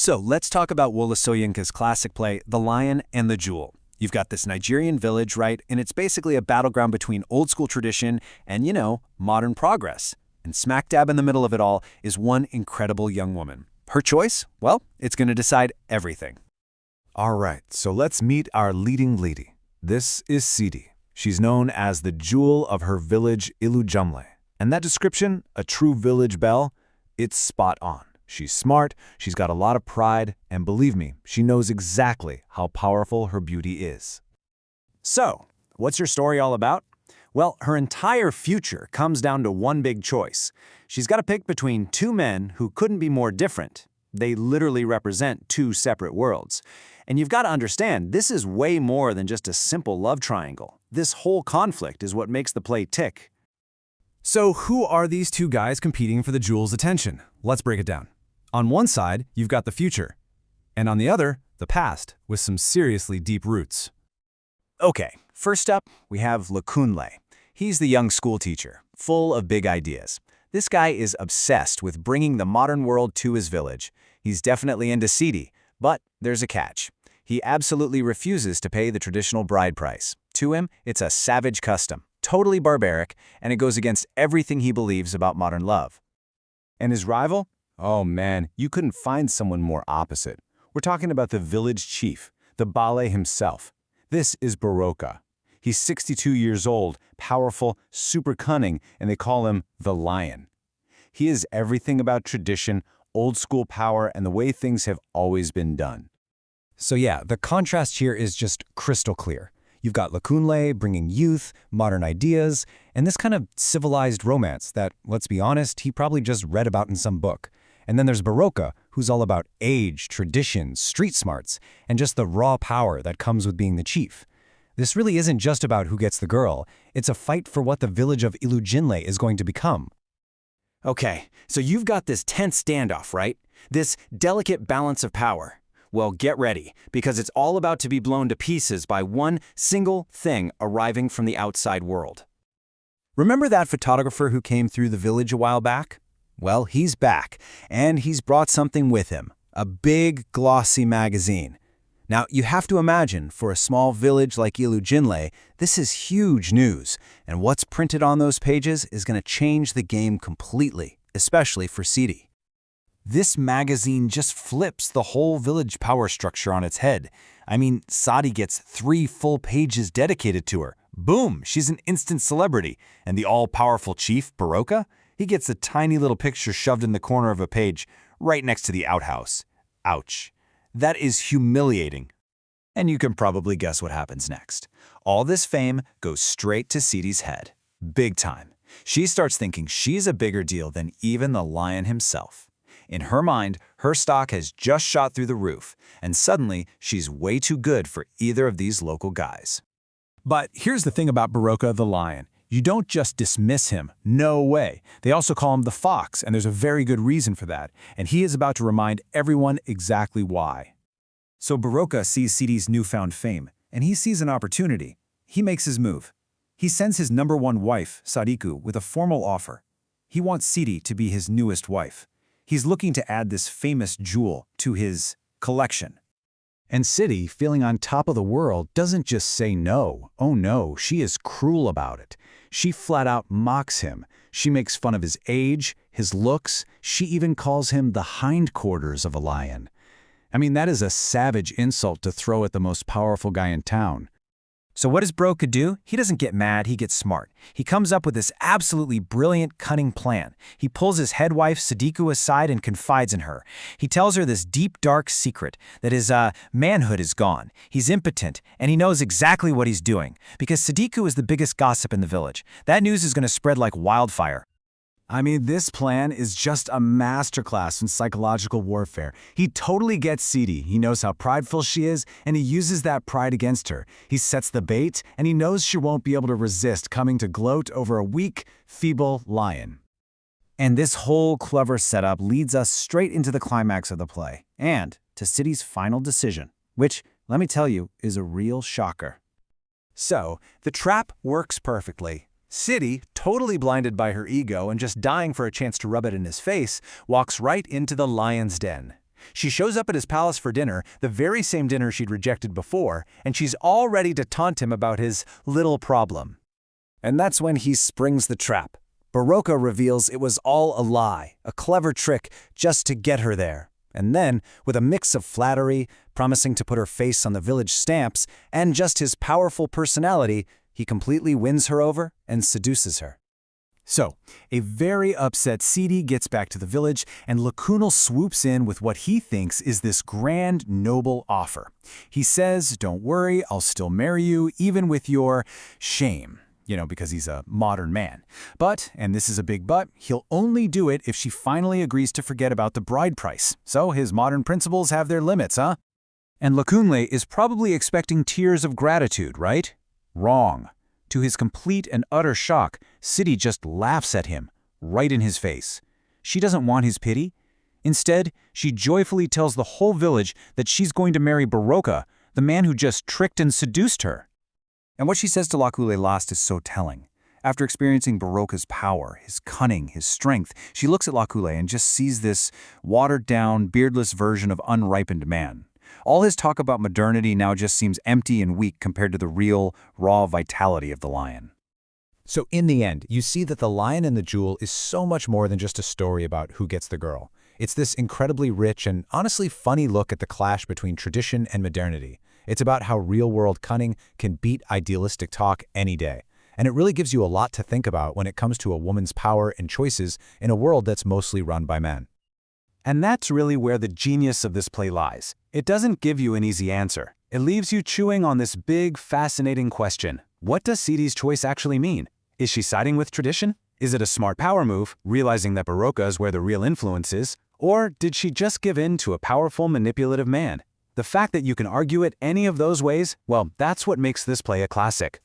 So let's talk about Wole Soyinka's classic play, The Lion and the Jewel. You've got this Nigerian village, right? And it's basically a battleground between old school tradition and, modern progress. And smack dab in the middle of it all is one incredible young woman. Her choice? Well, it's going to decide everything. All right, so let's meet our leading lady. This is Sidi. She's known as the jewel of her village, Ilujumle. And that description, a true village belle, it's spot on. She's smart, she's got a lot of pride, and believe me, she knows exactly how powerful her beauty is. So, what's your story all about? Well, her entire future comes down to one big choice. She's got to pick between two men who couldn't be more different. They literally represent two separate worlds. And you've got to understand, this is way more than just a simple love triangle. This whole conflict is what makes the play tick. So who are these two guys competing for the jewel's attention? Let's break it down. On one side, you've got the future, and on the other, the past, with some seriously deep roots. Okay, first up, we have Lakunle. He's the young schoolteacher, full of big ideas. This guy is obsessed with bringing the modern world to his village. He's definitely into Sidi, but there's a catch. He absolutely refuses to pay the traditional bride price. To him, it's a savage custom, totally barbaric, and it goes against everything he believes about modern love. And his rival? Oh man, you couldn't find someone more opposite. We're talking about the village chief, the Bale himself. This is Baroka. He's 62 years old, powerful, super cunning, and they call him the Lion. He is everything about tradition, old school power, and the way things have always been done. So yeah, the contrast here is just crystal clear. You've got Lakunle bringing youth, modern ideas, and this kind of civilized romance that, let's be honest, he probably just read about in some book. And then there's Baroka, who's all about age, tradition, street smarts, and just the raw power that comes with being the chief. This really isn't just about who gets the girl, it's a fight for what the village of Ilujinle is going to become. Okay, so you've got this tense standoff, right? This delicate balance of power. Well, get ready, because it's all about to be blown to pieces by one single thing arriving from the outside world. Remember that photographer who came through the village a while back? Well, he's back, and he's brought something with him, a big, glossy magazine. Now, you have to imagine, for a small village like Ilujinle, this is huge news, and what's printed on those pages is going to change the game completely, especially for Sidi. This magazine just flips the whole village power structure on its head. I mean, Sadi gets 3 full pages dedicated to her. Boom, she's an instant celebrity. And the all-powerful chief, Baroka, he gets a tiny little picture shoved in the corner of a page, right next to the outhouse. Ouch. That is humiliating. And you can probably guess what happens next. All this fame goes straight to Sidi's head. Big time. She starts thinking she's a bigger deal than even the Lion himself. In her mind, her stock has just shot through the roof, and suddenly she's way too good for either of these local guys. But here's the thing about Baroka the Lion. You don't just dismiss him. No way. They also call him the Fox, and there's a very good reason for that. And he is about to remind everyone exactly why. So Baroka sees Sidi's newfound fame, and he sees an opportunity. He makes his move. He sends his #1 wife, Sadiku, with a formal offer. He wants Sidi to be his newest wife. He's looking to add this famous jewel to his collection. And Sidi, feeling on top of the world, doesn't just say no. Oh no, she is cruel about it. She flat out mocks him. She makes fun of his age, his looks. She even calls him the hindquarters of a lion. I mean, that is a savage insult to throw at the most powerful guy in town. So what does Baroka do? He doesn't get mad, he gets smart. He comes up with this absolutely brilliant, cunning plan. He pulls his head wife, Sadiku, aside and confides in her. He tells her this deep, dark secret, that his manhood is gone. He's impotent, and he knows exactly what he's doing, because Sadiku is the biggest gossip in the village. That news is going to spread like wildfire. I mean, this plan is just a masterclass in psychological warfare. He totally gets Sidi. He knows how prideful she is, and he uses that pride against her. He sets the bait, and he knows she won't be able to resist coming to gloat over a weak, feeble lion. And this whole clever setup leads us straight into the climax of the play, and to Sidi's final decision, which, let me tell you, is a real shocker. So, the trap works perfectly. Sidi, totally blinded by her ego and just dying for a chance to rub it in his face, walks right into the lion's den. She shows up at his palace for dinner, the very same dinner she'd rejected before, and she's all ready to taunt him about his little problem. And that's when he springs the trap. Barocca reveals it was all a lie, a clever trick just to get her there. And then, with a mix of flattery, promising to put her face on the village stamps, and just his powerful personality, he completely wins her over and seduces her. So, a very upset Sidi gets back to the village, and Lakunal swoops in with what he thinks is this grand, noble offer. He says, "Don't worry, I'll still marry you, even with your shame." Because he's a modern man. But, and this is a big but, he'll only do it if she finally agrees to forget about the bride price. So his modern principles have their limits, huh? And Lakunle is probably expecting tears of gratitude, right? Wrong. To his complete and utter shock, Sidi just laughs at him, right in his face. She doesn't want his pity. Instead, she joyfully tells the whole village that she's going to marry Barocca, the man who just tricked and seduced her. And what she says to Lakule last is so telling. After experiencing Barocca's power, his cunning, his strength, she looks at Lakule and just sees this watered-down, beardless version of unripened man. All his talk about modernity now just seems empty and weak compared to the real, raw vitality of the lion. So in the end, you see that The Lion and the Jewel is so much more than just a story about who gets the girl. It's this incredibly rich and honestly funny look at the clash between tradition and modernity. It's about how real-world cunning can beat idealistic talk any day. And it really gives you a lot to think about when it comes to a woman's power and choices in a world that's mostly run by men. And that's really where the genius of this play lies. It doesn't give you an easy answer. It leaves you chewing on this big, fascinating question. What does Sidi's choice actually mean? Is she siding with tradition? Is it a smart power move, realizing that Barocca is where the real influence is? Or did she just give in to a powerful, manipulative man? The fact that you can argue it any of those ways, well, that's what makes this play a classic.